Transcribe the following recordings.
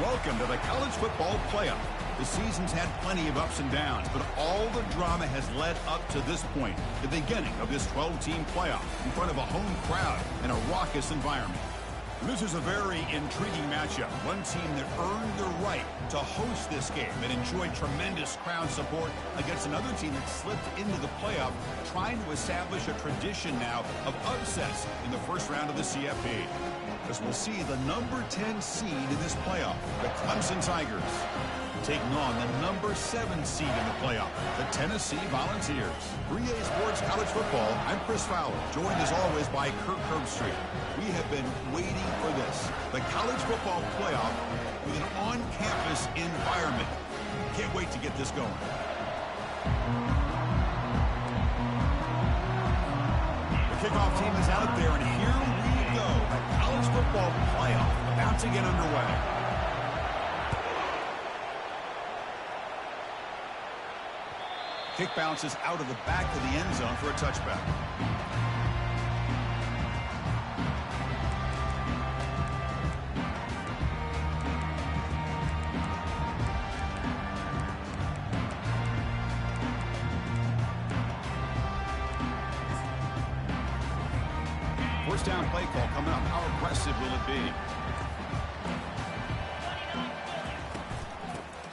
Welcome to the college football playoff. The season's had plenty of ups and downs, but all the drama has led up to this point, the beginning of this 12-team playoff in front of a home crowd and a raucous environment. This is a very intriguing matchup. One team that earned the right to host this game and enjoyed tremendous crowd support against another team that slipped into the playoff, trying to establish a tradition now of upsets in the first round of the CFB. As we'll see the number 10 seed in this playoff, the Clemson Tigers, taking on the number 7 seed in the playoff, the Tennessee Volunteers. 3A Sports College Football, I'm Chris Fowler, joined as always by Kirk Herbstreit. We have been waiting for this, the college football playoff with an on-campus environment. Can't wait to get this going. The kickoff team is out there, and here we go. The college football playoff about to get underway. Kick bounces out of the back of the end zone for a touchback. First down play call coming up. How aggressive will it be?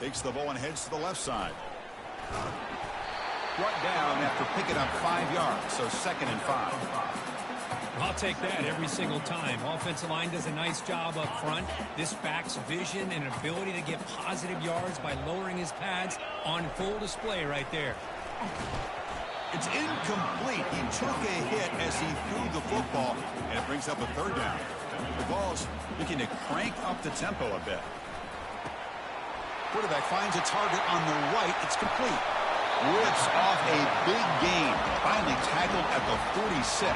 Takes the ball and heads to the left side. Brought down after picking up 5 yards, so 2nd and 5. I'll take that every single time. Offensive line does a nice job up front. This back's vision and ability to get positive yards by lowering his pads on full display right there. It's incomplete. He took a hit as he threw the football, and it brings up a 3rd down. The ball's looking to crank up the tempo a bit. Quarterback finds a target on the right. It's complete. Rips off a big gain. Finally tackled at the 46.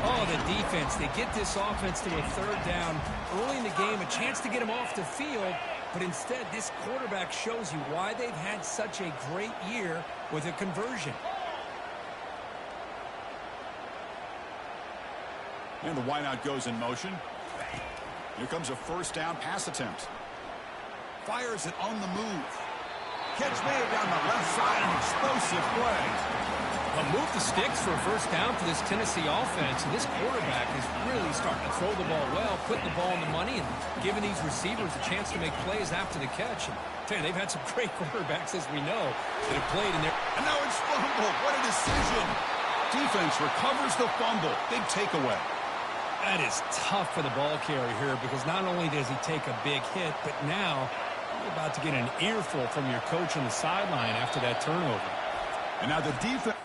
Oh, the defense. They get this offense to a 3rd down early in the game, a chance to get him off the field. But instead, this quarterback shows you why they've had such a great year with a conversion. And the wideout goes in motion. Here comes a 1st down pass attempt. Fires it on the move. Catch made down the left side, an explosive play. Well, move the sticks for a 1st down for this Tennessee offense. And this quarterback is really starting to throw the ball well, putting the ball on the money, and giving these receivers a chance to make plays after the catch. And tell you, they've had some great quarterbacks, as we know, that have played in there. And now it's fumbled. What a decision. Defense recovers the fumble. Big takeaway. That is tough for the ball carrier here, because not only does he take a big hit, but now you're about to get an earful from your coach on the sideline after that turnover. And now the defense.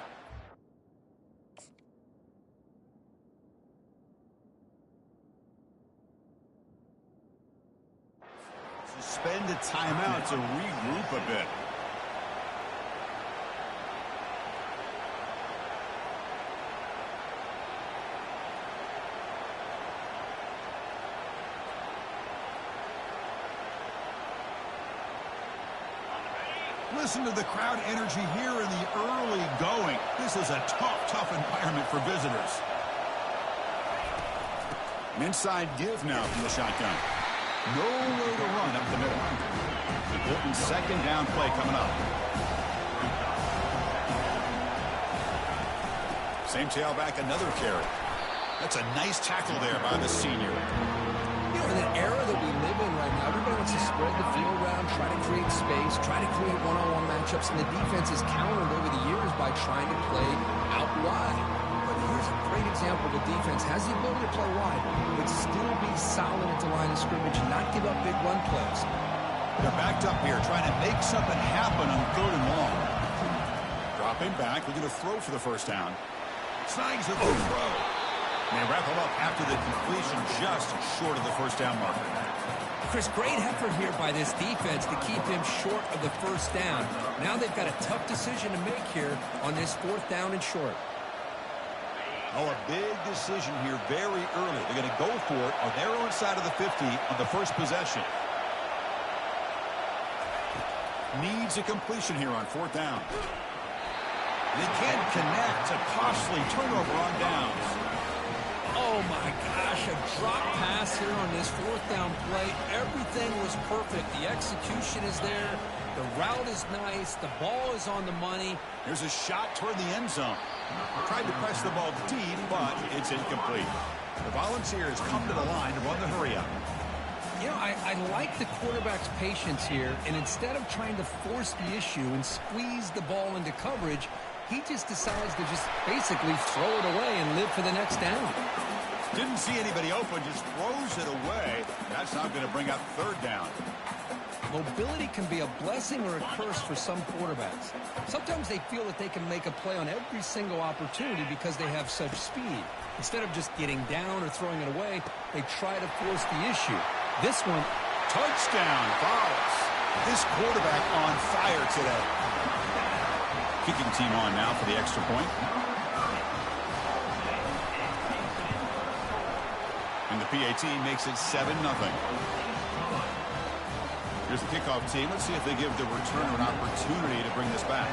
Suspend a timeout to regroup a bit. Listen to the crowd energy here in the early going. This is a tough environment for visitors. An inside give now from the shotgun. Nowhere to run up the middle. Important 2nd down play coming up. Same tailback, another carry. That's a nice tackle there by the senior. You know, in an era that we live in right now, everybody wants to spread the field around, try to create space, try to create one-on-one matchups, and the defense is countered over the years by trying to play out wide. But here's a great example. The defense has the ability to play wide, but still be solid at the line of scrimmage and not give up big run plays. They're backed up here, trying to make something happen on 3rd and long. Dropping back, looking to throw for the 1st down. Snags a good throw. And they wrap him up after the completion, just short of the 1st down marker. Chris, great effort here by this defense to keep them short of the 1st down. Now they've got a tough decision to make here on this 4th down and short. Oh, a big decision here very early. They're going to go for it on their own side of the 50 on the 1st possession. Needs a completion here on 4th down. They can't connect. A costly turnover on downs. Oh, my gosh, a drop pass here on this fourth down play. Everything was perfect. The execution is there. The route is nice. The ball is on the money. Here's a shot toward the end zone. Tried to press the ball deep, but it's incomplete. The Volunteers come to the line to run the hurry-up. You know, I like the quarterback's patience here, and instead of trying to force the issue and squeeze the ball into coverage, he just decides to just basically throw it away and live for the next down. Didn't see anybody open, just throws it away. That's not going to bring up third down. Mobility can be a blessing or a curse for some quarterbacks. Sometimes they feel that they can make a play on every single opportunity because they have such speed. Instead of just getting down or throwing it away, they try to force the issue. This one, touchdown, Vols. This quarterback on fire today. Kicking team on now for the extra point. And the PAT makes it 7-0. Here's the kickoff team. Let's see if they give the returner an opportunity to bring this back.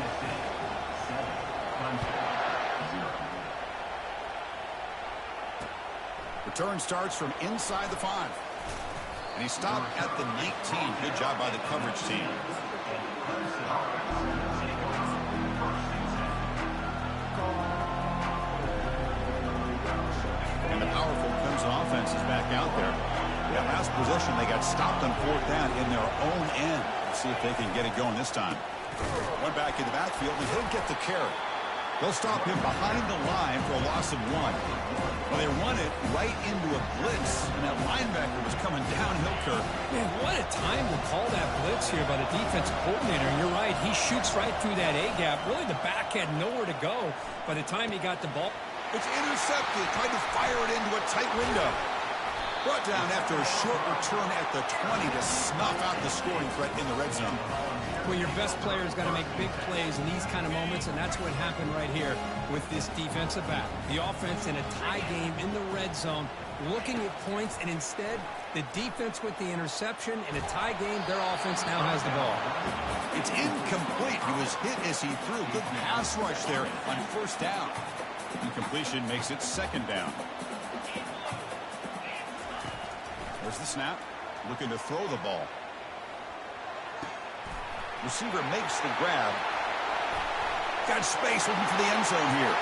Return starts from inside the 5. And he stopped at the 19. Good job by the coverage team. And the powerful Clemson offense is back out there. Yeah, last possession, they got stopped on fourth down in their own end. Let's see if they can get it going this time. One back in the backfield, and he'll get the carry. They'll stop him behind the line for a loss of 1. Well, they run it right into a blitz, and that linebacker was coming downhill, Kirk. Man, what a time to call that blitz here by the defensive coordinator. And you're right, he shoots right through that A-gap. Really, the back had nowhere to go by the time he got the ball. It's intercepted, tried to fire it into a tight window. Brought down after a short return at the 20 to snuff out the scoring threat in the red zone. Well, your best player's got to make big plays in these kind of moments, and that's what happened right here with this defensive back. The offense in a tie game in the red zone, looking at points, and instead, the defense with the interception. In a tie game, their offense now has the ball. It's incomplete. He was hit as he threw. Good pass rush there on first down. Incompletion makes it second down. There's the snap. Looking to throw the ball. Receiver makes the grab. Got space looking for the end zone here.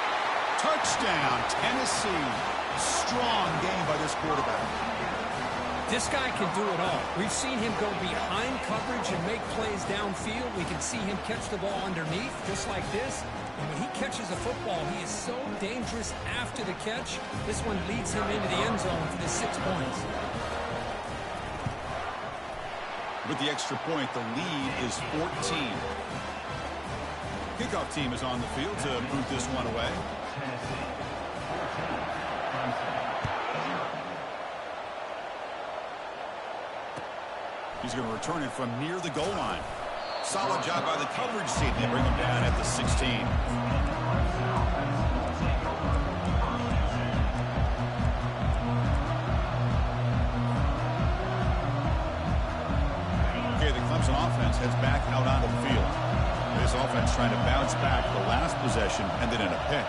Touchdown, Tennessee. Strong game by this quarterback. This guy can do it all. We've seen him go behind coverage and make plays downfield. We can see him catch the ball underneath, just like this. And when he catches a football, he is so dangerous after the catch. This one leads him into the end zone for the 6 points. With the extra point, the lead is 14. Kickoff team is on the field to move this one away. He's going to return it from near the goal line. Solid job by the coverage team. They bring him down at the 16. Okay, the Clemson offense heads back out onto the field. This offense trying to bounce back the last possession, ended in a pick.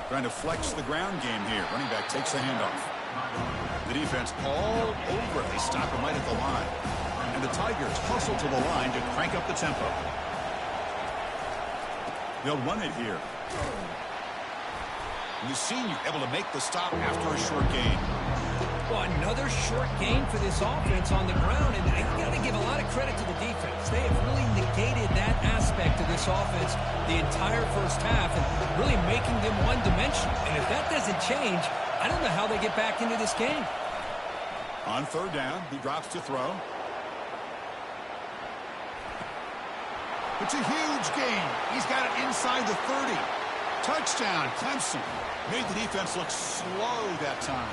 Trying to flex the ground game here. Running back takes the handoff. The defense all over. They stop him right at the line. And the Tigers hustle to the line to crank up the tempo. They'll run it here. And the senior able to make the stop after a short gain. Well, another short gain for this offense on the ground, and I got to give a lot of credit to the defense. They have really negated that aspect of this offense the entire first half and really making them one-dimensional. And if that doesn't change, I don't know how they get back into this game. On third down, he drops to throw. It's a huge gain. He's got it inside the 30. Touchdown, Clemson. Made the defense look slow that time.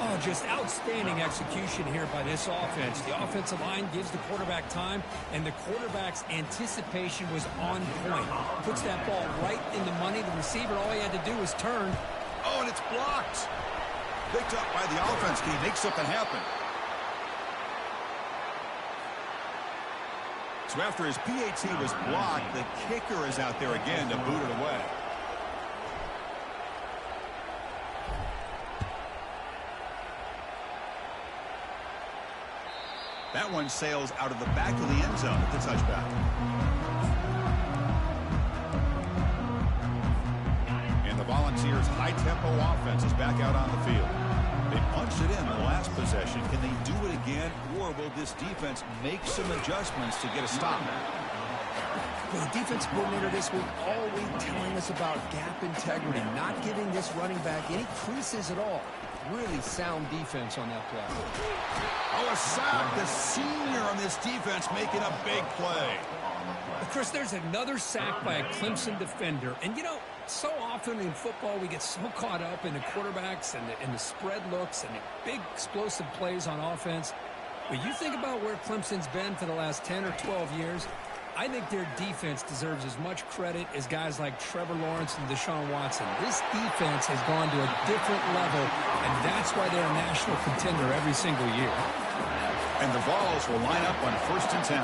Oh, just outstanding execution here by this offense. The offensive line gives the quarterback time, and the quarterback's anticipation was on point. Puts that ball right in the money. The receiver, all he had to do was turn. Oh, and it's blocked. Picked up by the offense. Can he make something happen? So after his PAT was blocked, the kicker is out there again to boot it away. That one sails out of the back of the end zone at the touchback. And the Volunteers' high-tempo offense is back out on the field. They punched it in the last possession. Can they do it again, or will this defense make some adjustments to get a stop? Well, the defense coordinator this week all week telling us about gap integrity, not giving this running back any creases at all. Really sound defense on that play. Oh, a sack. The senior on this defense making a big play. Chris, there's another sack by a Clemson defender. And, you know, so often in football we get so caught up in the quarterbacks and the spread looks and the big explosive plays on offense. But you think about where Clemson's been for the last 10 or 12 years, I think their defense deserves as much credit as guys like Trevor Lawrence and Deshaun Watson. This defense has gone to a different level, and that's why they're a national contender every single year. And the Vols will line up on 1st and 10.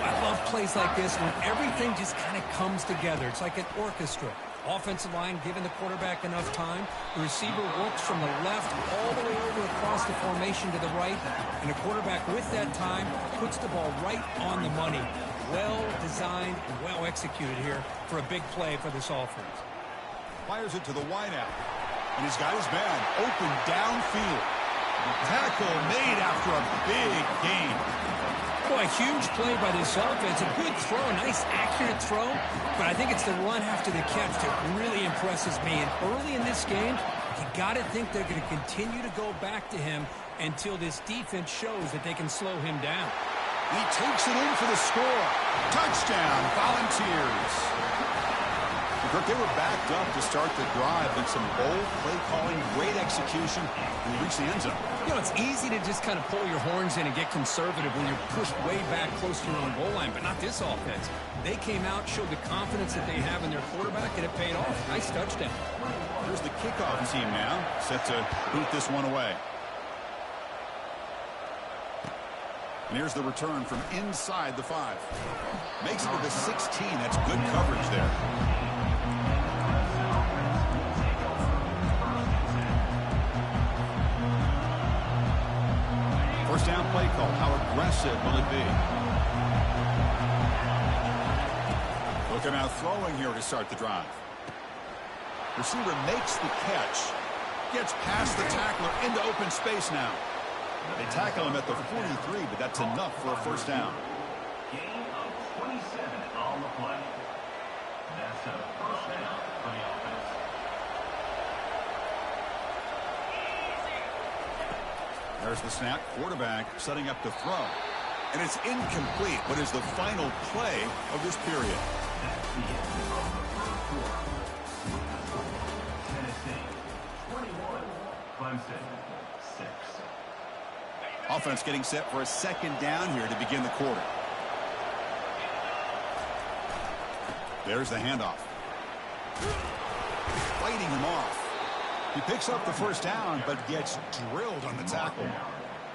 I love plays like this when everything just kind of comes together. It's like an orchestra. Offensive line giving the quarterback enough time. The receiver works from the left all the way over across the formation to the right. And the quarterback with that time puts the ball right on the money. Well designed and well executed here for a big play for this offense. Fires it to the wideout. And he's got his man open downfield. Tackle made after a big gain. Boy, a huge play by this offense. A good throw, a nice accurate throw. But I think it's the run after the catch that really impresses me. And early in this game, you got to think they're going to continue to go back to him until this defense shows that they can slow him down. He takes it in for the score. Touchdown, Volunteers. They were backed up to start the drive, and some bold play calling, great execution, and they reached the end zone. You know, it's easy to just kind of pull your horns in and get conservative when you're pushed way back close to your own goal line, but not this offense. They came out, showed the confidence that they have in their quarterback, and it paid off. Nice touchdown. Here's the kickoff team now, set to boot this one away. And here's the return from inside the 5. Makes it to the 16. That's good coverage there. First down play call. How aggressive will it be? Looking out throwing here to start the drive. Receiver makes the catch. Gets past the tackler into open space now. They tackle him at the 43, but that's enough for a first down. Gain of 27 on the play. That's a first down for the offense. There's the snap. Quarterback setting up to throw. And it's incomplete. What is the final play of this period? That's the end of the first quarter. Tennessee 21, Clemson 6. Offense getting set for a second down here to begin the quarter. There's the handoff. Fighting him off. He picks up the first down, but gets drilled on the tackle.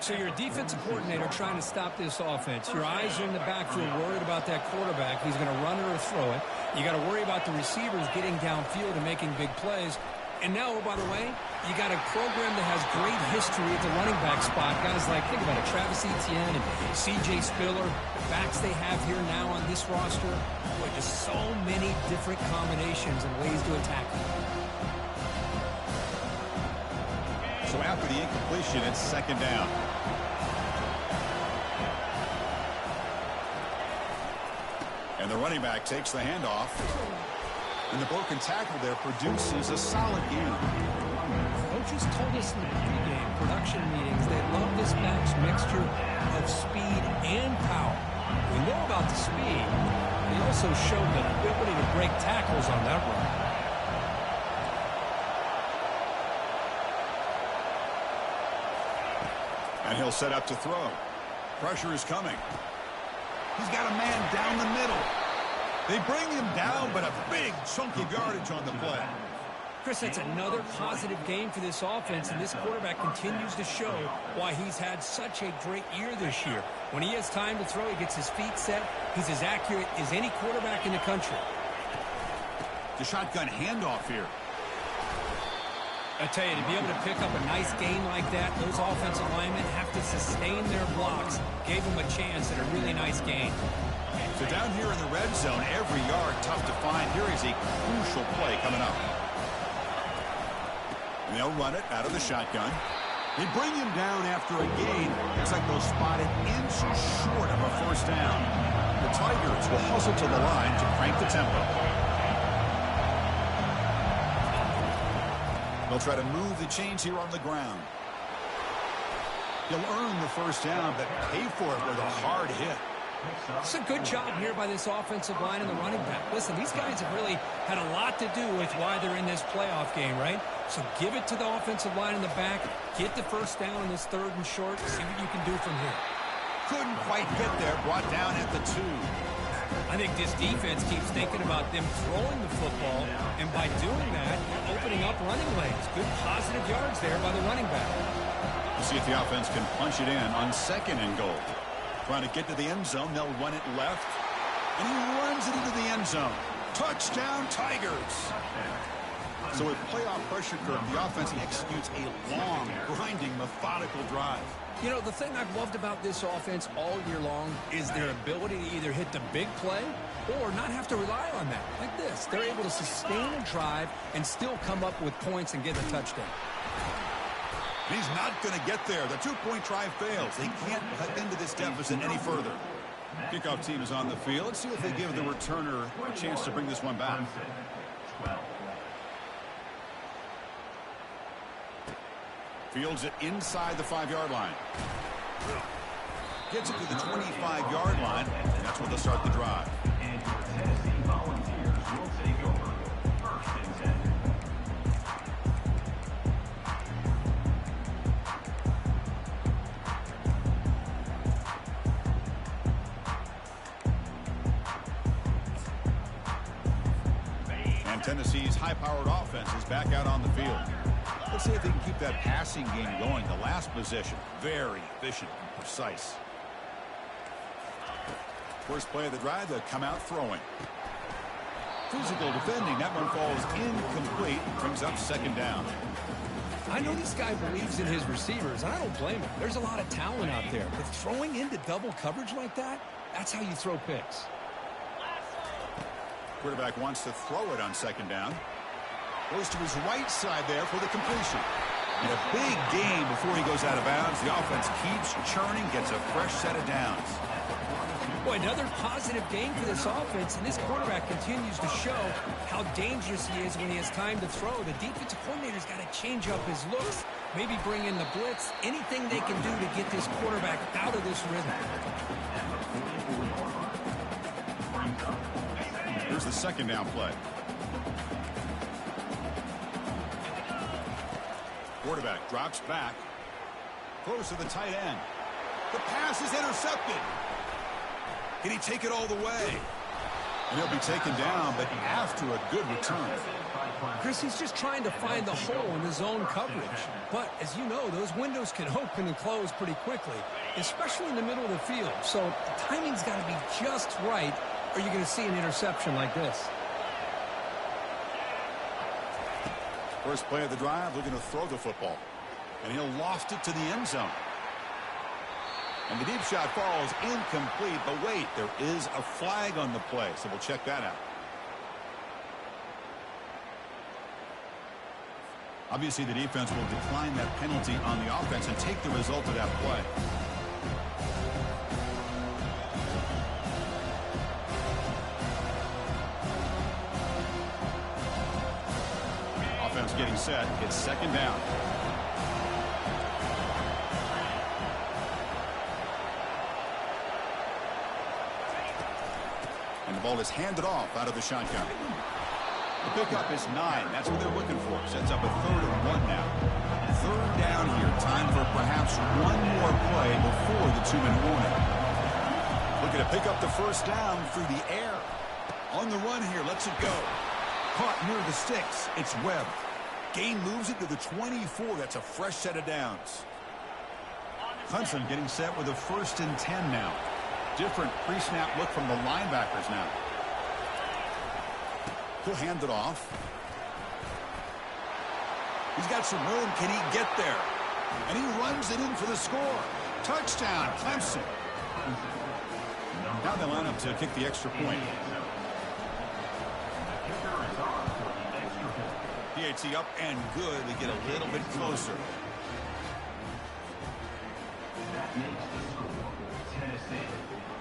So you're a defensive coordinator trying to stop this offense. Your eyes are in the backfield worried about that quarterback. He's going to run it or throw it. You got to worry about the receivers getting downfield and making big plays. And now, oh, by the way, you got a program that has great history at the running back spot. Guys like, think about it, Travis Etienne and C.J. Spiller, the backs they have here now on this roster. Boy, just so many different combinations and ways to attack them. So after the incompletion, it's second down. And the running back takes the handoff. And the broken tackle there produces a solid gain. Coaches told us in the pregame production meetings they love this match mixture of speed and power. We know about the speed. They also showed the ability to break tackles on that run. And he'll set up to throw. Pressure is coming. He's got a man down the middle. They bring him down, but a big chunk of yardage on the play. Chris, that's another positive game for this offense, and this quarterback continues to show why he's had such a great year this year. When he has time to throw, he gets his feet set. He's as accurate as any quarterback in the country. The shotgun handoff here. I tell you, to be able to pick up a nice game like that, those offensive linemen have to sustain their blocks. Gave him a chance at a really nice game. So down here in the red zone, every yard tough to find. Here is a crucial play coming up. And they'll run it out of the shotgun. They bring him down after a gain. Looks like they'll spot it inches short of a first down. The Tigers will hustle to the line to crank the tempo. They'll try to move the chains here on the ground. He'll earn the first down, but pay for it with a hard hit. It's a good job here by this offensive line and the running back. Listen, these guys have really had a lot to do with why they're in this playoff game, right? So give it to the offensive line in the back. Get the first down in this 3rd and short. See what you can do from here. Couldn't quite get there. Brought down at the 2. I think this defense keeps thinking about them throwing the football, and by doing that, opening up running lanes. Good positive yards there by the running back. We'll see if the offense can punch it in on 2nd and goal. Trying to get to the end zone. They'll run it left. And he runs it into the end zone. Touchdown, Tigers. So with playoff pressure curve, the offense executes a long, grinding, methodical drive. You know, the thing I've loved about this offense all year long is their ability to either hit the big play or not have to rely on that. Like this. They're able to sustain a drive and still come up with points and get a touchdown. He's not going to get there. The 2-point try fails. They can't cut into this deficit any further. Kickoff team is on the field. Let's see if they give the returner a chance to bring this one back. Fields it inside the 5-yard line. Gets it to the 25-yard line, and that's where they'll start the drive. And your Tennessee Volunteers will take over 1st and 10. And Tennessee's high-powered offense is back out on the field. Let's see if they can keep that passing game going. The last possession, very efficient and precise. First play of the drive, they'll come out throwing. Physical defending. That one falls incomplete. Brings up 2nd down. I know this guy believes in his receivers, and I don't blame him. There's a lot of talent out there. But throwing into double coverage like that, that's how you throw picks. Quarterback wants to throw it on 2nd down. Goes to his right side there for the completion. And a big game before he goes out of bounds. The offense keeps churning, gets a fresh set of downs. Boy, another positive game for this offense, and this quarterback continues to show how dangerous he is when he has time to throw. The defensive coordinator's got to change up his looks, maybe bring in the blitz, anything they can do to get this quarterback out of this rhythm. Here's the 2nd down play. Quarterback drops back. Throws to the tight end. The pass is intercepted. Can he take it all the way? And he'll be taken down, but after a good return. Chris, he's just trying to find the hole in his zone coverage. But, as you know, those windows can open and close pretty quickly, especially in the middle of the field. So the timing's got to be just right, or you're going to see an interception like this. First play of the drive, looking to throw the football. And he'll loft it to the end zone. And the deep shot falls incomplete. But wait, there is a flag on the play, so we'll check that out. Obviously, the defense will decline that penalty on the offense and take the result of that play. Offense getting set. It's 2nd down. And the ball is handed off out of the shotgun. The pickup is 9. That's what they're looking for. Sets up a 3rd and 1 now. 3rd down here. Time for perhaps one more play before the 2-minute warning. Looking to pick up the first down through the air. On the run here. Lets it go. Caught near the sticks. It's Webb. Gain moves it to the 24. That's a fresh set of downs. Clemson getting set with a 1st and 10 now. Different pre-snap look from the linebackers now. He'll hand it off. He's got some room. Can he get there? And he runs it in for the score. Touchdown, Clemson. Now they line up to kick the extra point. PAT up and good. They get a little bit closer.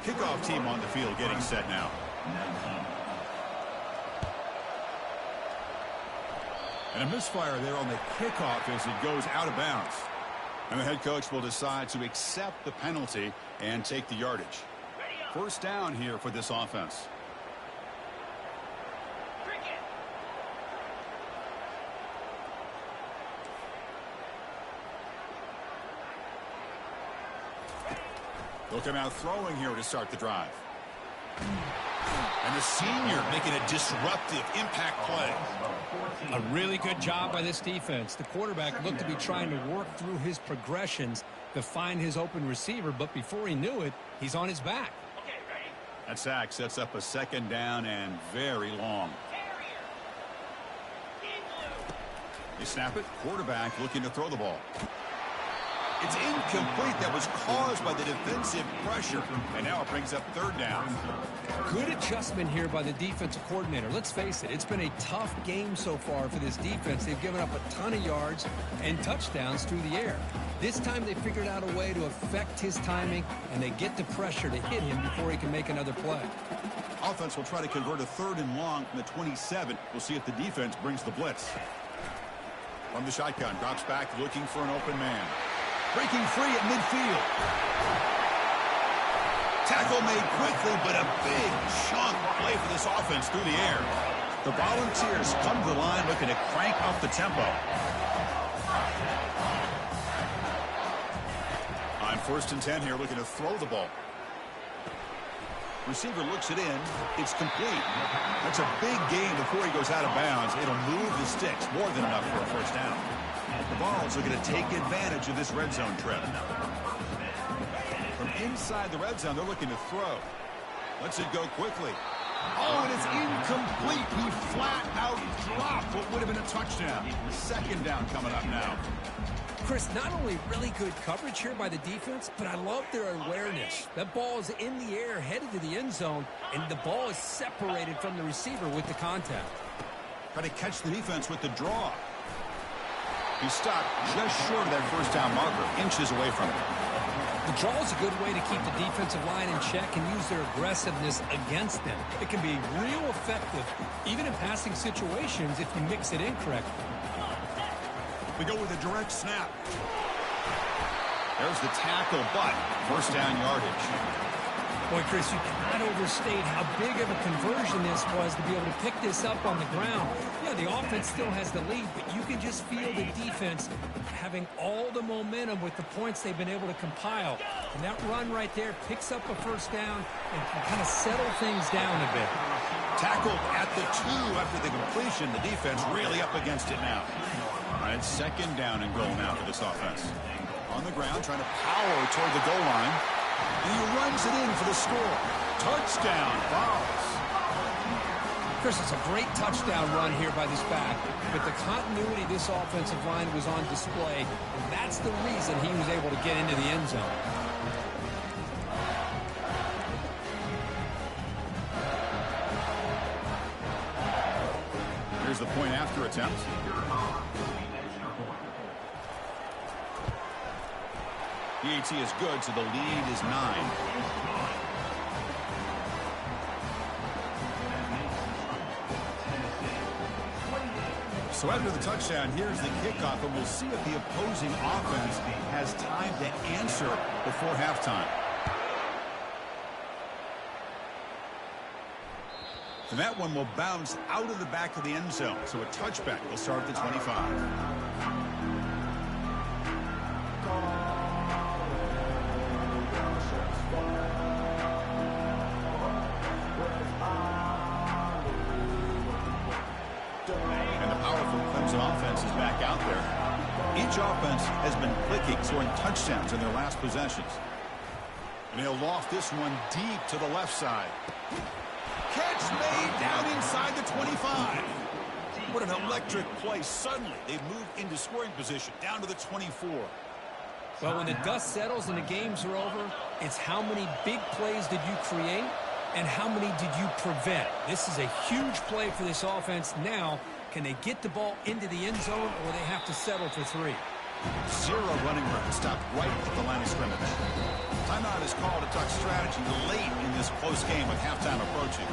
Kickoff team on the field getting set now. And a misfire there on the kickoff as it goes out of bounds. And the head coach will decide to accept the penalty and take the yardage. 1st down here for this offense. They'll come out throwing here to start the drive. And the senior making a disruptive impact play. A really good job by this defense. The quarterback looked to be trying to work through his progressions to find his open receiver, but before he knew it, he's on his back. That sack sets up a 2nd down and very long. They snap it. Quarterback looking to throw the ball. It's incomplete. That was caused by the defensive pressure. And now it brings up 3rd down. Good adjustment here by the defensive coordinator. Let's face it, it's been a tough game so far for this defense. They've given up a ton of yards and touchdowns through the air. This time they figured out a way to affect his timing, and they get the pressure to hit him before he can make another play. Offense will try to convert a 3rd and long from the 27. We'll see if the defense brings the blitz. From the shotgun, drops back looking for an open man. Breaking free at midfield. Tackle made quickly, but a big chunk play for this offense through the air. The Volunteers come to the line looking to crank up the tempo. On 1st and 10 here, looking to throw the ball. Receiver looks it in. It's complete. That's a big gain before he goes out of bounds. It'll move the sticks. More than enough for a 1st down. The Vols are going to take advantage of this red zone trip. From inside the red zone, they're looking to throw. Lets it go quickly. Oh, and it's incomplete. He flat out dropped what would have been a touchdown. 2nd down coming up now. Chris, not only really good coverage here by the defense, but I love their awareness. That ball is in the air, headed to the end zone, and the ball is separated from the receiver with the contact. Try to catch the defense with the draw. He stopped just short of that 1st down marker, inches away from it. The draw is a good way to keep the defensive line in check and use their aggressiveness against them. It can be real effective, even in passing situations, if you mix it in correctly. We go with a direct snap. There's the tackle, but 1st down yardage. Boy, Chris, you cannot overstate how big of a conversion this was to be able to pick this up on the ground. Yeah, the offense still has the lead, but you can just feel the defense having all the momentum with the points they've been able to compile. And that run right there picks up a 1st down and can kind of settle things down a bit. Tackled at the 2 after the completion. The defense really up against it now. All right, 2nd down and goal now for this offense. On the ground, trying to power toward the goal line. And he runs it in for the score. Touchdown, Vols. Chris, it's a great touchdown run here by this back, but the continuity of this offensive line was on display, and that's the reason he was able to get into the end zone. Here's the point after attempt. PAT is good, so the lead is 9. So after the touchdown, here's the kickoff, and we'll see if the opposing offense has time to answer before halftime. And that one will bounce out of the back of the end zone, so a touchback will start at the 25. And the powerful Clemson offense is back. Each offense has been clicking, scoring touchdowns in their last possessions. And he'll loft this one deep to the left side. Catch made down inside the 25. What an electric play. Suddenly, they've moved into scoring position, down to the 24. Well, when the dust settles and the games are over, it's how many big plays did you create and how many did you prevent. This is a huge play for this offense. Now, can they get the ball into the end zone or they have to settle for 3? Zero running room, stopped right at the line of scrimmage. Timeout is called to talk strategy late in this close game with halftime approaching.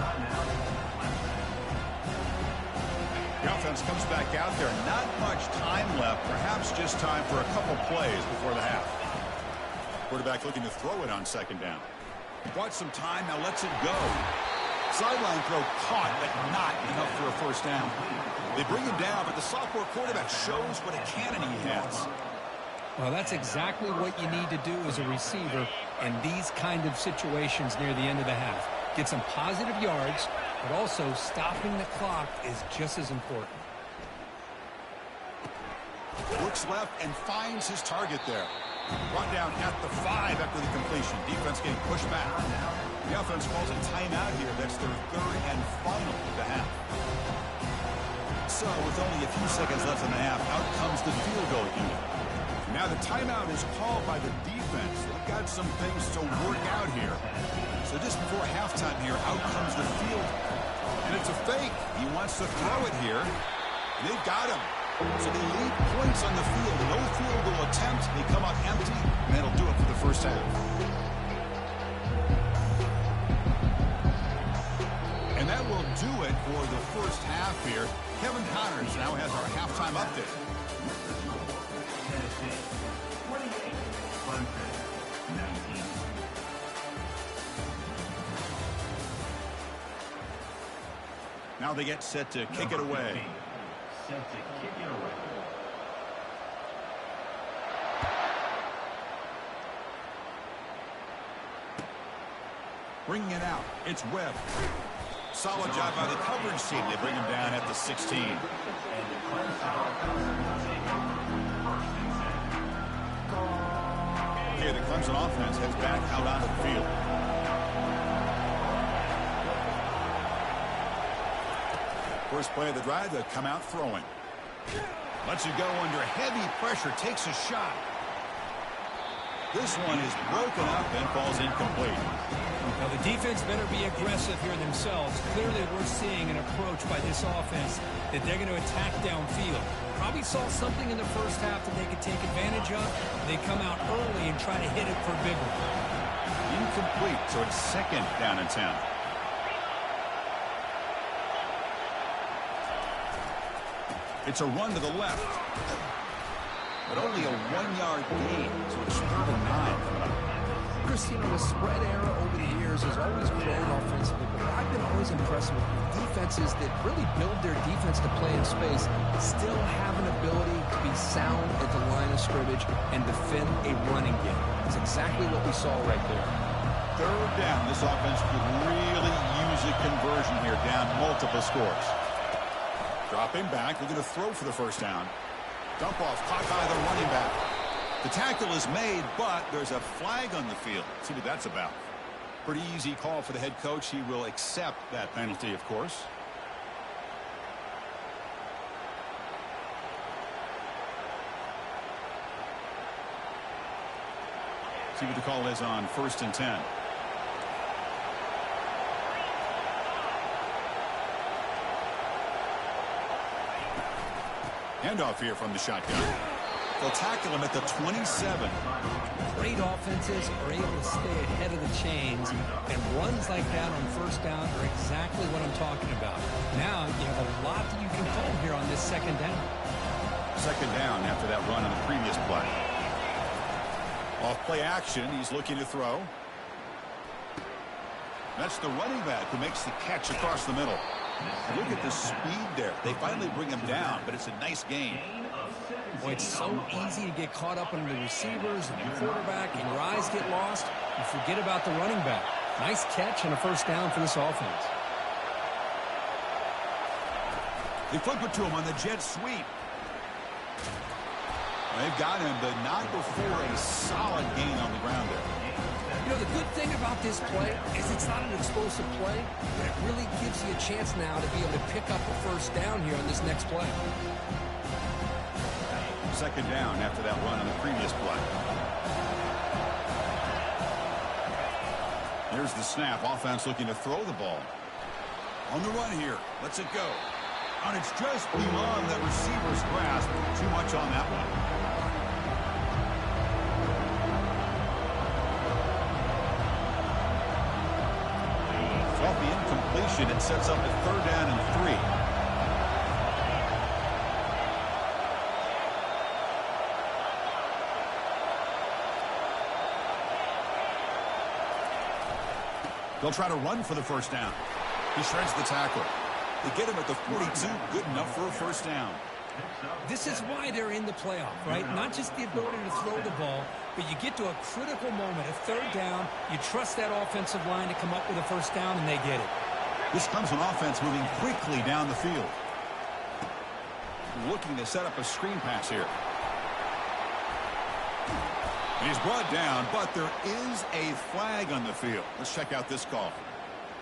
The offense comes back out there. Not much time left. Perhaps just time for a couple plays before the half. Quarterback looking to throw it on second down. Bought some time, now lets it go. Sideline throw caught, but not enough for a first down. They bring him down, but the sophomore quarterback shows what a cannon he has. Well, that's exactly what you need to do as a receiver in these kind of situations near the end of the half. Get some positive yards, but also stopping the clock is just as important. Looks left and finds his target there. Brought down at the 5 after the completion. Defense getting pushed back. The offense calls a timeout here. That's their third and final of the half. So with only a few seconds left in the half, out comes the field goal unit. Now the timeout is called by the defense. They've got some things to work out here. So just before halftime here, out comes the field. And it's a fake. He wants to throw it here. And they've got him. So they leave points on the field. No field goal attempt. They come up empty, and that'll do it for the first half. And that will do it for the first half here. Kevin Connors now has our halftime update. Tennessee, 28, Clemson, 19. Now they get set to kick it away. Set to kick it away. Bringing it out. It's Webb. Solid job by the coverage team. They bring him down at the 16. Okay, the Clemson offense heads back out onto the field. First play of the drive, they'll come out throwing. Lets it go under heavy pressure, takes a shot. This one is broken up and falls incomplete. Now, the defense better be aggressive here themselves. Clearly, we're seeing an approach by this offense that they're going to attack downfield. Probably saw something in the first half that they could take advantage of. They come out early and try to hit it for bigger. Incomplete, so it's second down and 10. It's a run to the left. But only a 1-yard gain, so it's 3rd and 9. Chris, you know, the spread era over the years has always grown offensively, but I've been always impressed with defenses that really build their defense to play in space, still have an ability to be sound at the line of scrimmage and defend a running game. That's exactly what we saw right there. 3rd down. This offense could really use a conversion here, down multiple scores. Dropping back, looking to throw for the first down. Dump off, caught by the running back. The tackle is made, but there's a flag on the field. Let's see what that's about. Pretty easy call for the head coach. He will accept that penalty, of course. See what the call is on 1st and 10. Handoff here from the shotgun. They'll tackle him at the 27. Great offenses are able to stay ahead of the chains, and runs like that on first down are exactly what I'm talking about. Now you have a lot that you can call here on this second down. Second down after that run on the previous play. Off play action, he's looking to throw. That's the running back who makes the catch across the middle. And look at the speed there. They finally bring him down, but it's a nice gain. Boy, it's so easy to get caught up on the receivers and the quarterback, and your eyes get lost. You forget about the running back. Nice catch and a first down for this offense. They flip it to him on the jet sweep. They've got him, but not before a solid gain on the ground there. You know, the good thing about this play is it's not an explosive play, but it really gives you a chance now to be able to pick up a first down here on this next play. Second down after that run on the previous play. Here's the snap. Offense looking to throw the ball. On the run here. Lets it go. And it's just beyond the receiver's grasp. Too much on that one. Off the incompletion, it sets up a 3rd down and 3. They'll try to run for the first down. He shreds the tackle. They get him at the 42. Good enough for a first down. This is why they're in the playoff, right? Not just the ability to throw the ball, but you get to a critical moment, a 3rd down. You trust that offensive line to come up with a first down, and they get it. This comes from offense moving quickly down the field. Looking to set up a screen pass here. And he's brought down, but there is a flag on the field. Let's check out this call.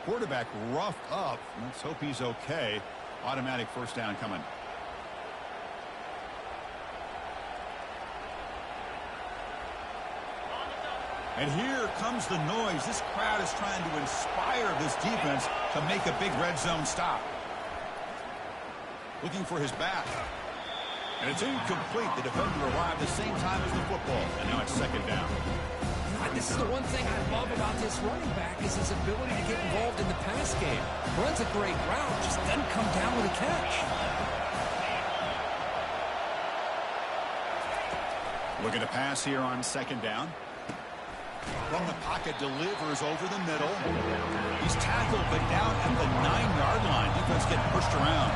Quarterback roughed up. Let's hope he's okay. Automatic first down coming. And here comes the noise. This crowd is trying to inspire this defense to make a big red zone stop. Looking for his back. And it's incomplete. The defender arrived the same time as the football. And now it's second down. This is the one thing I love about this running back is his ability to get involved in the pass game. Runs a great route, just doesn't come down with a catch. Looking to pass here on second down. From the pocket, delivers over the middle. He's tackled, but down at the 9-yard line. Defense getting pushed around.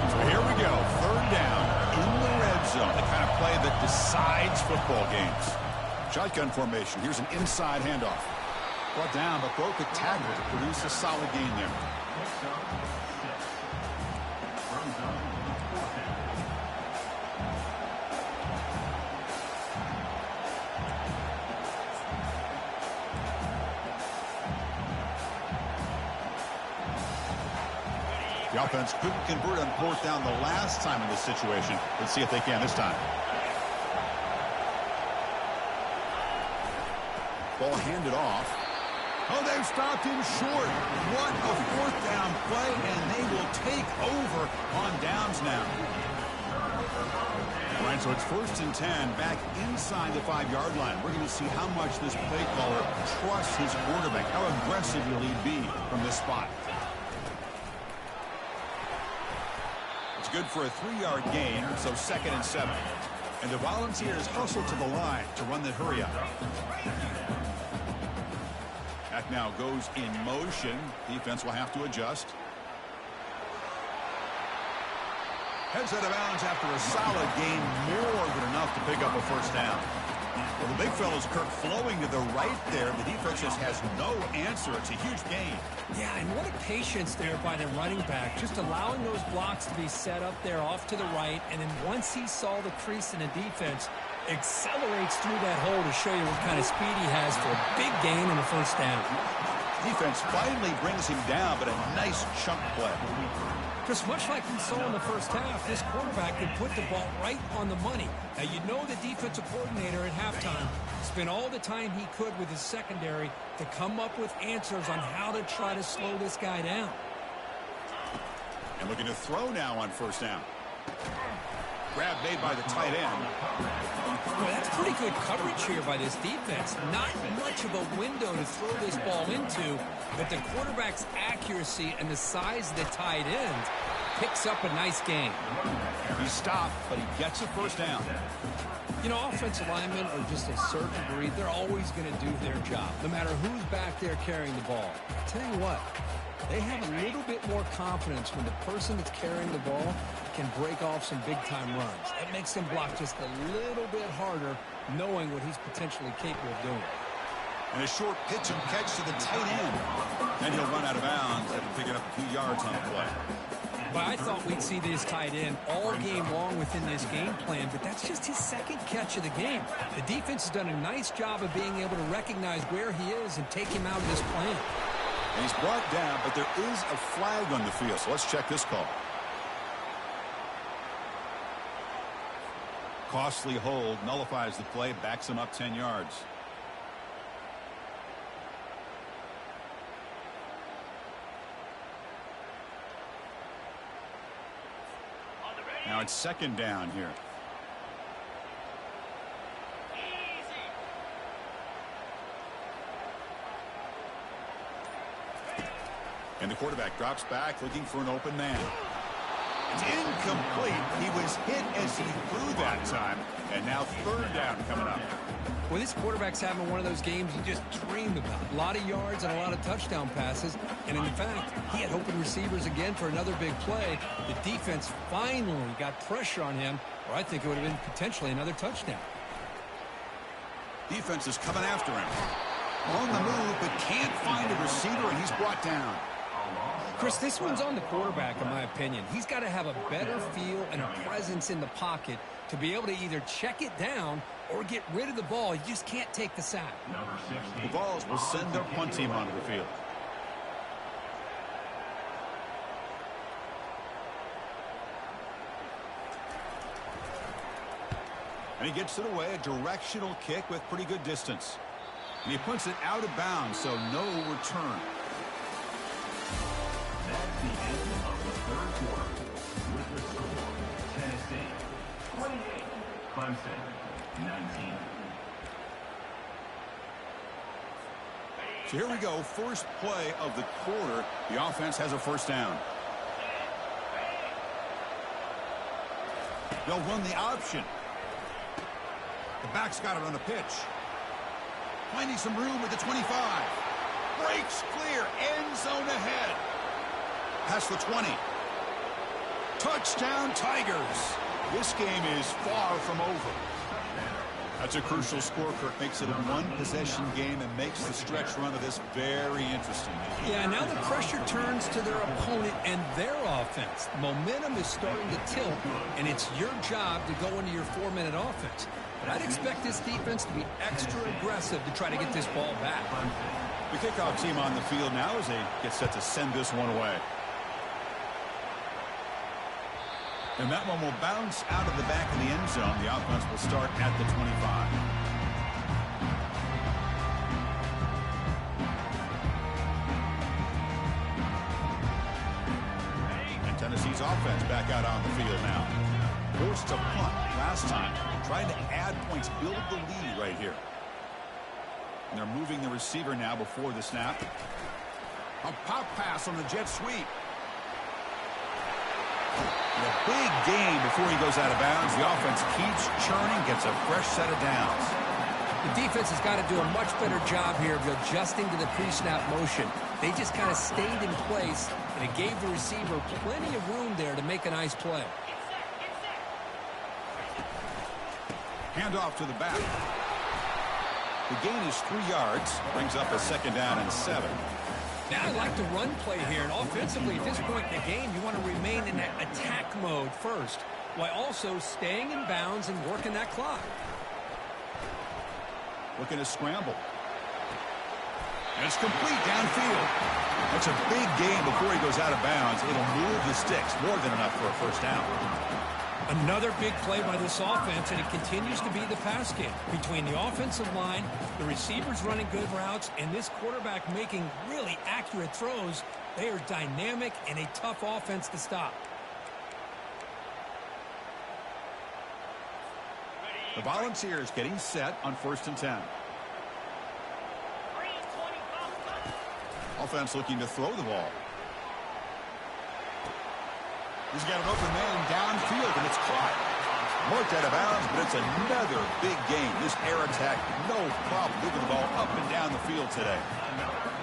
So here we go. 3rd down in the red zone. The kind of play that decides football games. Shotgun formation. Here's an inside handoff. Brought down, but broke a tackle to produce a solid gain there. The offense couldn't convert on 4th down the last time in this situation. Let's see if they can this time. Ball handed off. Oh, they've stopped him short. What a 4th down play, and they will take over on downs now. All right, so it's 1st and 10 back inside the 5-yard line. We're going to see how much this play caller trusts his quarterback. How aggressive will he be from this spot? It's good for a 3-yard gain, so 2nd and 7. And the Volunteers hustle to the line to run the hurry up. That now goes in motion. Defense will have to adjust. Heads out of bounds after a solid gain, more than enough to pick up a first down. Well, the big fella's Kirk flowing to the right there. The defense just has no answer. It's a huge gain. Yeah, and what a patience there by the running back, just allowing those blocks to be set up there off to the right, and then once he saw the crease in the defense, accelerates through that hole to show you what kind of speed he has for a big gain in the first down. Defense finally brings him down, but a nice chunk play. Just much like we saw in the first half, this quarterback could put the ball right on the money. Now, you know the defensive coordinator at halftime spent all the time he could with his secondary to come up with answers on how to try to slow this guy down. And looking to throw now on first down. Grab made by the tight end. Well, that's pretty good coverage here by this defense. Not much of a window to throw this ball into, but the quarterback's accuracy and the size of the tight end picks up a nice gain. He stopped, but he gets a first down. You know, offensive linemen are just a certain breed. They're always going to do their job, no matter who's back there carrying the ball. I'll tell you what, they have a little bit more confidence when the person that's carrying the ball can break off some big-time runs. That makes them block just a little bit harder, knowing what he's potentially capable of doing. And a short pitch and catch to the tight end. And he'll run out of bounds after picking up a few yards on the play. Well, I thought we'd see this tight end all game long within this game plan, but that's just his second catch of the game. The defense has done a nice job of being able to recognize where he is and take him out of this plan. And he's brought down, but there is a flag on the field, so let's check this call. Costly hold, nullifies the play, backs him up 10 yards. Now it's second down here. And the quarterback drops back looking for an open man. It's incomplete. He was hit as he threw that time. And now third down coming up. Well, this quarterback's having one of those games you just dreamed about. A lot of yards and a lot of touchdown passes. And in fact, he had open receivers again for another big play. The defense finally got pressure on him, or I think it would have been potentially another touchdown. Defense is coming after him. On the move, but can't find a receiver, and he's brought down. Chris, this one's on the quarterback, in my opinion. He's got to have a better feel and a presence in the pocket to be able to either check it down or get rid of the ball. He just can't take the sack. The Vols will send their punt team onto the field. And he gets it away, a directional kick with pretty good distance. And he puts it out of bounds, so no return. That's the end of the third quarter. With the score, Tennessee 28, Clemson 19. So here we go, first play of the quarter. The offense has a first down. They'll run the option. The back's got it on the pitch. Finding some room with the 25. Breaks clear, end zone ahead. Past the 20. Touchdown, Tigers. This game is far from over. That's a crucial score, Kirk. Makes it a one-possession game and makes the stretch run of this very interesting. Yeah, now the pressure turns to their opponent and their offense. Momentum is starting to tilt, and it's your job to go into your 4-minute offense. But I'd expect this defense to be extra aggressive to try to get this ball back. The kickoff team on the field now as they get set to send this one away. And that one will bounce out of the back of the end zone. The offense will start at the 25. And Tennessee's offense back out on the field now. Forced to punt last time. Trying to add points, build the lead right here. And they're moving the receiver now before the snap. A pop pass on the jet sweep. And a big gain before he goes out of bounds. The offense keeps churning, gets a fresh set of downs. The defense has got to do a much better job here of adjusting to the pre-snap motion. They just kind of stayed in place, and it gave the receiver plenty of room there to make a nice play. Handoff to the back. The gain is 3 yards. Brings up a second down and 7. Now I like the run play here, and offensively at this point in the game, you want to remain in that attack mode first, while also staying in bounds and working that clock. Looking to scramble. And it's complete downfield. That's a big gain before he goes out of bounds. It'll move the sticks, more than enough for a first down. Another big play by this offense, and it continues to be the pass game. Between the offensive line, the receivers running good routes, and this quarterback making really accurate throws, they are dynamic and a tough offense to stop. The Volunteers getting set on 1st and 10. Offense looking to throw the ball. He's got an open man downfield, and it's caught. Marked out of bounds, but it's another big game. This air attack, no problem moving the ball up and down the field today.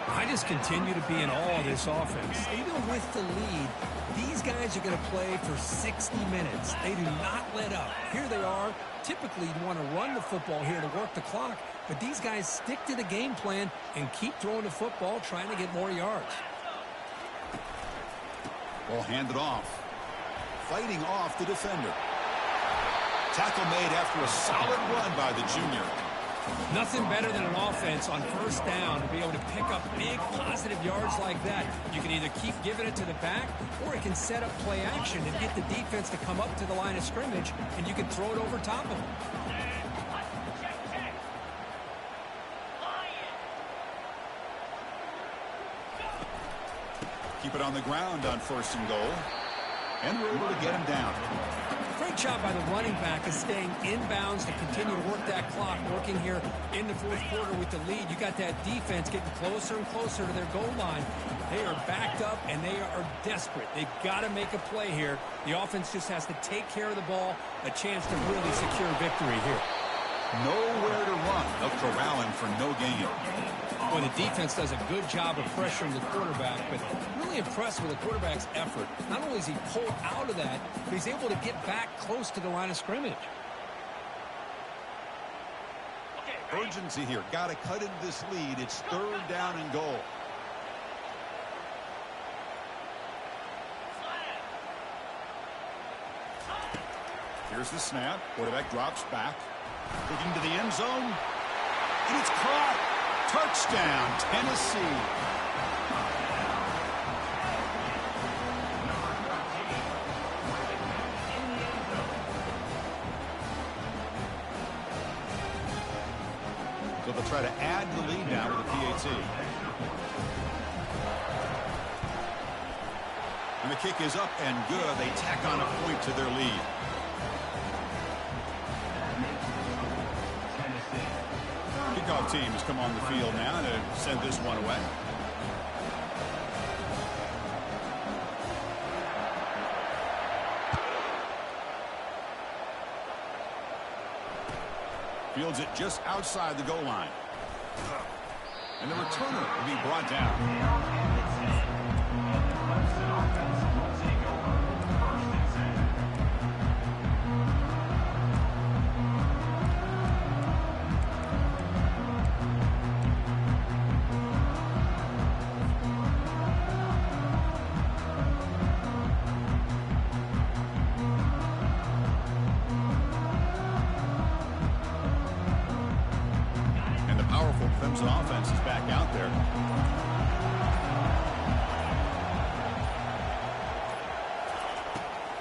I just continue to be in awe of this offense. Even with the lead, these guys are going to play for 60 minutes. They do not let up. Here they are. Typically, you want to run the football here to work the clock, but these guys stick to the game plan and keep throwing the football, trying to get more yards. Ball handed off. Fighting off the defender. Tackle made after a solid run by the junior. Nothing better than an offense on first down to be able to pick up big positive yards like that. You can either keep giving it to the back, or it can set up play action and get the defense to come up to the line of scrimmage, and you can throw it over top of them. Keep it on the ground on 1st and goal. And we're able to get him down. Great job by the running back of staying inbounds to continue to work that clock, working here in the 4th quarter with the lead. You got that defense getting closer and closer to their goal line. They are backed up, and they are desperate. They've got to make a play here. The offense just has to take care of the ball, a chance to really secure victory here. Nowhere to run. They'll corral him for no gain. Boy, the defense does a good job of pressuring the quarterback, but really impressed with the quarterback's effort. Not only is he pulled out of that, but he's able to get back close to the line of scrimmage. Urgency here. Got to cut into this lead. It's 3rd down and goal. Here's the snap. Quarterback drops back. Looking to the end zone. And it's caught. Touchdown, Tennessee. So they'll try to add the lead now with a PAT. And the kick is up and good. They tack on a point to their lead. Kickoff teams come on the field now to send this one away. Fields it just outside the goal line. And the returner will be brought down. Clemson offense is back out there.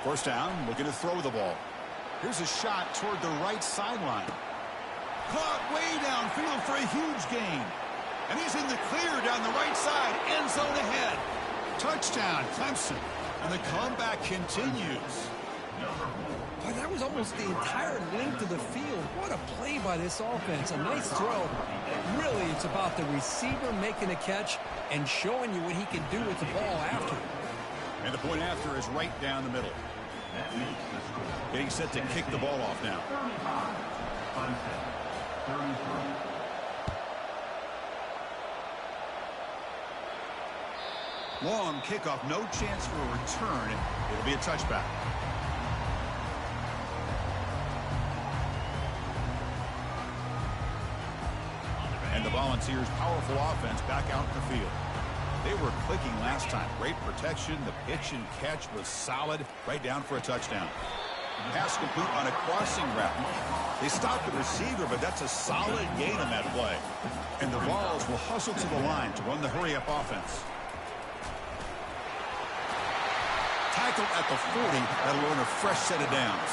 First down, looking to throw the ball. Here's a shot toward the right sideline. Caught way downfield for a huge gain. And he's in the clear down the right side. End zone ahead. Touchdown, Clemson. And the comeback continues. Boy, that was almost the entire length of the field. What a play by this offense. A nice throw. Really, it's about the receiver making a catch and showing you what he can do with the ball after. And the point after is right down the middle. Getting set to kick the ball off now. Long kickoff, no chance for a return. It'll be a touchback. And the Volunteers' powerful offense back out in the field. They were clicking last time. Great protection. The pitch and catch was solid. Right down for a touchdown. Pass complete on a crossing route. They stopped the receiver, but that's a solid gain on that play. And the Vols will hustle to the line to run the hurry-up offense. Tackled at the 40. That'll earn a fresh set of downs.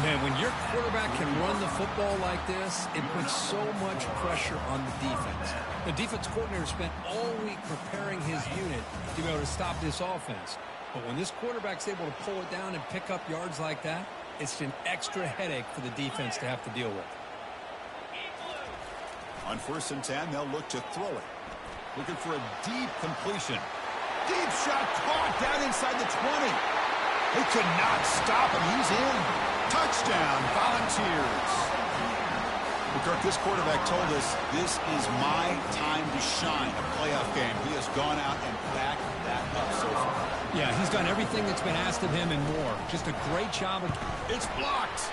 Man, when your quarterback can run the football like this, it puts so much pressure on the defense. The defense coordinator spent all week preparing his unit to be able to stop this offense. But when this quarterback's able to pull it down and pick up yards like that, it's an extra headache for the defense to have to deal with. On 1st and 10, they'll look to throw it. Looking for a deep completion. Deep shot caught down inside the 20. They could not stop him. He's in. Touchdown, Volunteers. Well, Kirk, this quarterback told us this is my time to shine, a playoff game. He has gone out and backed that up so far. Yeah, he's done everything that's been asked of him and more. Just a great job. It's blocked.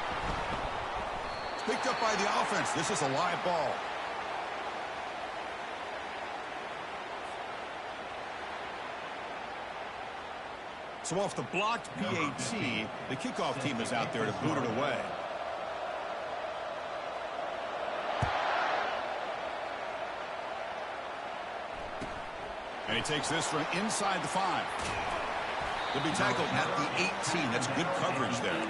It's picked up by the offense. This is a live ball. So off the blocked PAT, the kickoff team is out there to boot it away. And he takes this from inside the 5. He'll be tackled at the 18. That's good coverage there.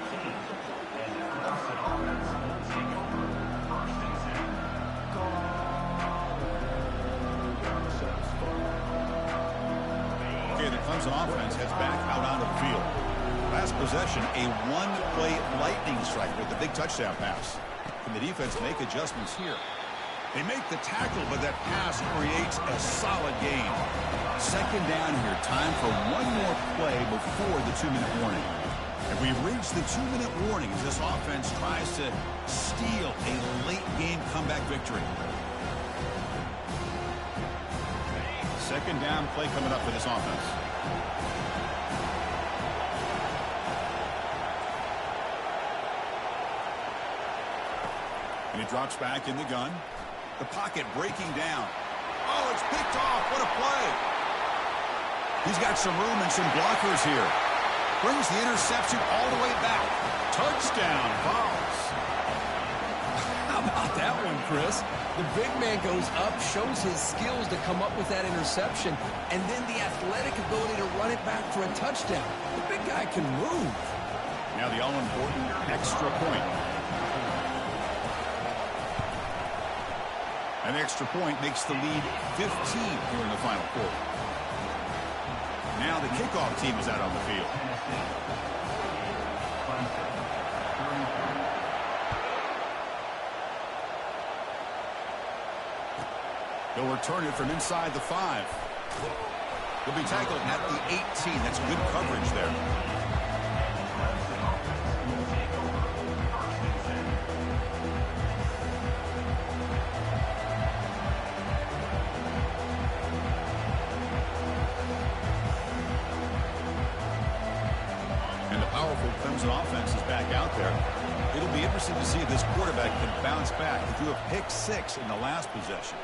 Okay, the Clemson offense heads back out onto the field. Last possession, a one-play lightning strike with a big touchdown pass. Can the defense make adjustments here? They make the tackle, but that pass creates a solid gain. Second down here. Time for one more play before the 2-minute warning. And we've reached the 2-minute warning as this offense tries to steal a late-game comeback victory. Second down play coming up for this offense. And he drops back in the gun. The pocket breaking down. Oh, it's picked off. What a play. He's got some room and some blockers here. Brings the interception all the way back. Touchdown, Vols. How about that one, Chris? The big man goes up, shows his skills to come up with that interception, and then the athletic ability to run it back for a touchdown. The big guy can move. Now the all-important extra point. An extra point makes the lead 15 here in the final quarter. Now the kickoff team is out on the field. He'll return it from inside the 5. He'll be tackled at the 18. That's good coverage there. And the powerful Clemson offense is back out there. It'll be interesting to see if this quarterback can bounce back. He threw a pick 6 in the last possession.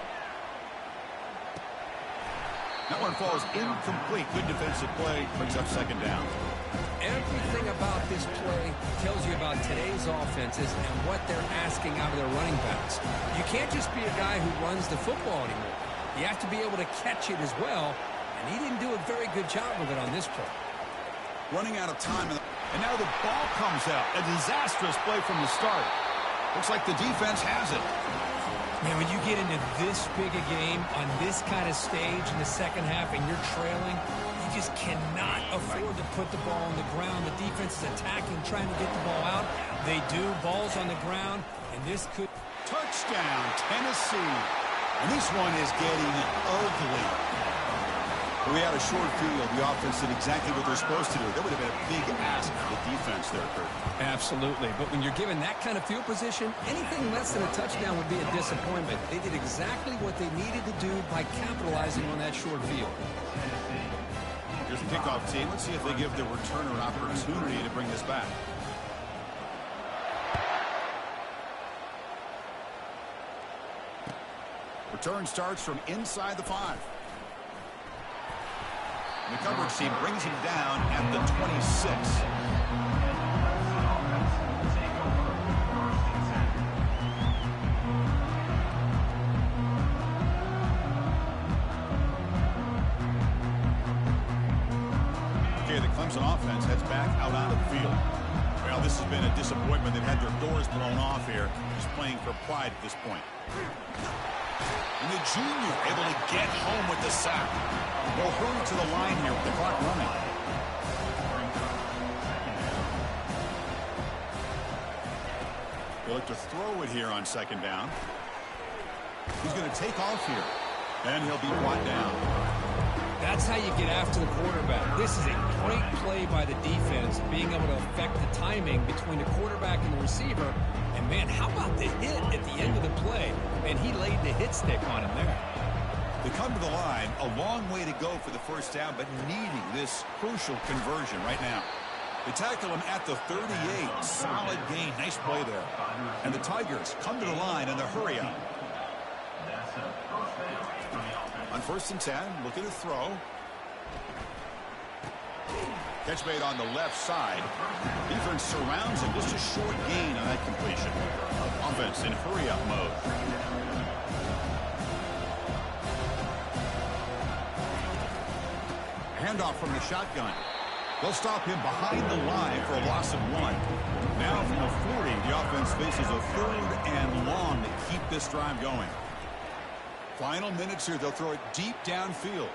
That one falls incomplete. Good defensive play. Brings up second down. Everything about this play tells you about today's offenses and what they're asking out of their running backs. You can't just be a guy who runs the football anymore. You have to be able to catch it as well, and he didn't do a very good job of it on this play. Running out of time, and now the ball comes out. A disastrous play from the start. Looks like the defense has it. Man, when you get into this big a game on this kind of stage in the second half and you're trailing, you just cannot afford to put the ball on the ground. The defense is attacking, trying to get the ball out. They do. Ball's on the ground, and this could... Touchdown, Tennessee. And this one is getting ugly. We had a short field. The offense did exactly what they're supposed to do. That would have been a big ask for the defense there, Kurt. Absolutely. But when you're given that kind of field position, anything less than a touchdown would be a disappointment. They did exactly what they needed to do by capitalizing on that short field. Here's the kickoff team. Let's see if they give the returner an opportunity to bring this back. Return starts from inside the 5. The coverage team brings him down at the 26. Okay, the Clemson offense heads back out onto the field. Well, this has been a disappointment. They've had their doors blown off here. Just playing for pride at this point. And the junior able to get home with the sack. They'll hurry to the line here with the clock running. They look to throw it here on second down. He's going to take off here. And he'll be brought down. That's how you get after the quarterback. This is a great play by the defense, being able to affect the timing between the quarterback and the receiver. And, man, how about the hit at the end of the play? And he laid the hit stick on him there. They come to the line, a long way to go for the first down, but needing this crucial conversion right now. They tackle him at the 38. Solid gain. Nice play there. And the Tigers come to the line in the hurry up. On 1st and 10, look at a throw. Catch made on the left side. Defense surrounds him. Just a short gain on that completion. Offense in hurry-up mode. Handoff from the shotgun. They'll stop him behind the line for a loss of 1. Now from the 40, the offense faces a 3rd and long to keep this drive going. Final minutes here. They'll throw it deep downfield.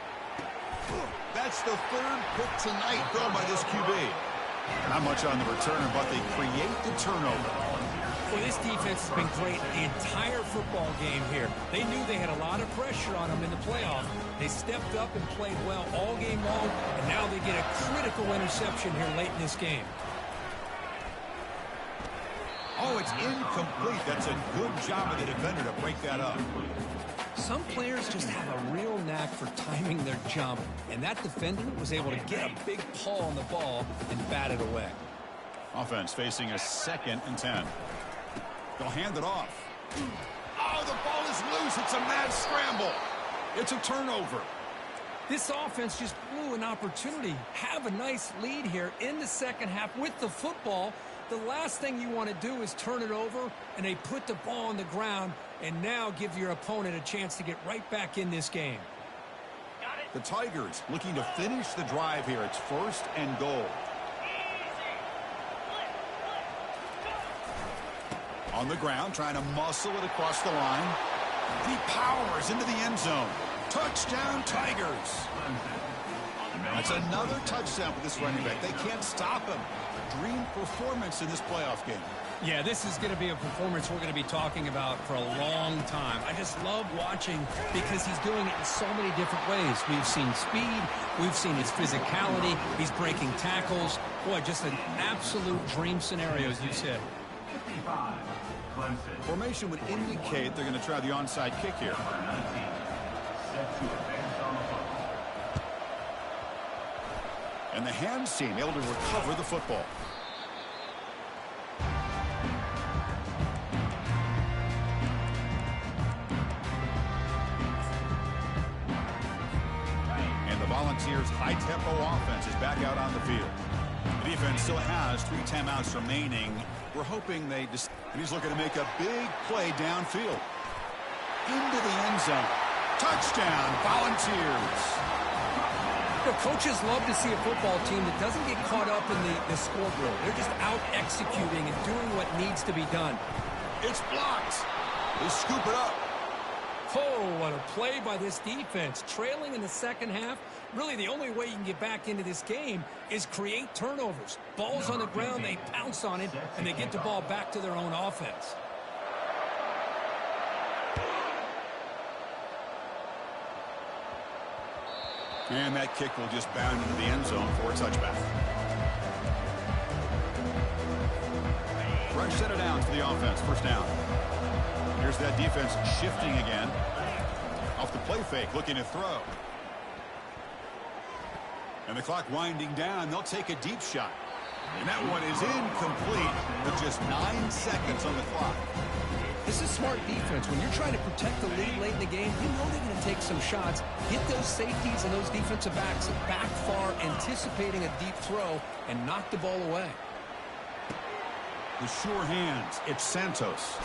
That's the 3rd pick tonight thrown by this QB. Not much on the return, but they create the turnover. Well, this defense has been great the entire football game here. They knew they had a lot of pressure on them in the playoffs. They stepped up and played well all game long, and now they get a critical interception here late in this game. Oh, it's incomplete. That's a good job of the defender to break that up. Some players just have a real knack for timing their jump, and that defender was able to get a big paw on the ball and bat it away. Offense facing a 2nd and 10. They'll hand it off. Oh, the ball is loose. It's a mad scramble. It's a turnover. This offense just blew an opportunity. Have a nice lead here in the second half with the football. The last thing you want to do is turn it over, and they put the ball on the ground and now give your opponent a chance to get right back in this game. The Tigers looking to finish the drive here. It's 1st and goal. On the ground, trying to muscle it across the line. He powers into the end zone. Touchdown, Tigers. That's another touchdown for this running back. They can't stop him. Dream performance in this playoff game. Yeah, this is going to be a performance we're going to be talking about for a long time. I just love watching because he's doing it in so many different ways. We've seen speed. We've seen his physicality. He's breaking tackles. Boy, just an absolute dream scenario, as you said. 55, Clemson. Formation would indicate they're going to try the onside kick here. Number 19, set to advance on the football. And the hands team able to recover the football. And the Volunteers' high-tempo offense is back out on the field. The defense still has 3 timeouts remaining. We're hoping they just... And he's looking to make a big play downfield. Into the end zone. Touchdown, Volunteers. The coaches love to see a football team that doesn't get caught up in the scoreboard. They're just out executing and doing what needs to be done. It's blocked. They scoop it up. Oh, what a play by this defense. Trailing in the second half, really the only way you can get back into this game is create turnovers. Ball's on the ground, they pounce on it, and they get the ball back to their own offense. And that kick will just bound into the end zone for a touchback. Rush set it down to the offense. 1st down. Here's that defense shifting again. Off the play fake, looking to throw. And the clock winding down. They'll take a deep shot. And that one is incomplete with just 9 seconds on the clock. This is smart defense. When you're trying to protect the lead late in the game, you know they're going to take some shots. Get those safeties and those defensive backs back far, anticipating a deep throw, and knock the ball away. With sure hands, it's Santos.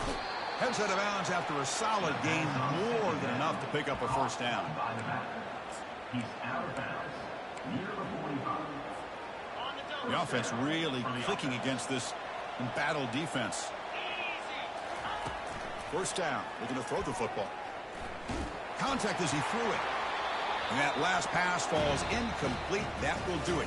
Heads out of bounds after a solid gain, more than enough to pick up a 1st down. By the back. He's out of bounds. Near the 45. The offense really clicking against this embattled defense. 1st down. Looking to throw the football. Contact as he threw it. And that last pass falls incomplete. That will do it.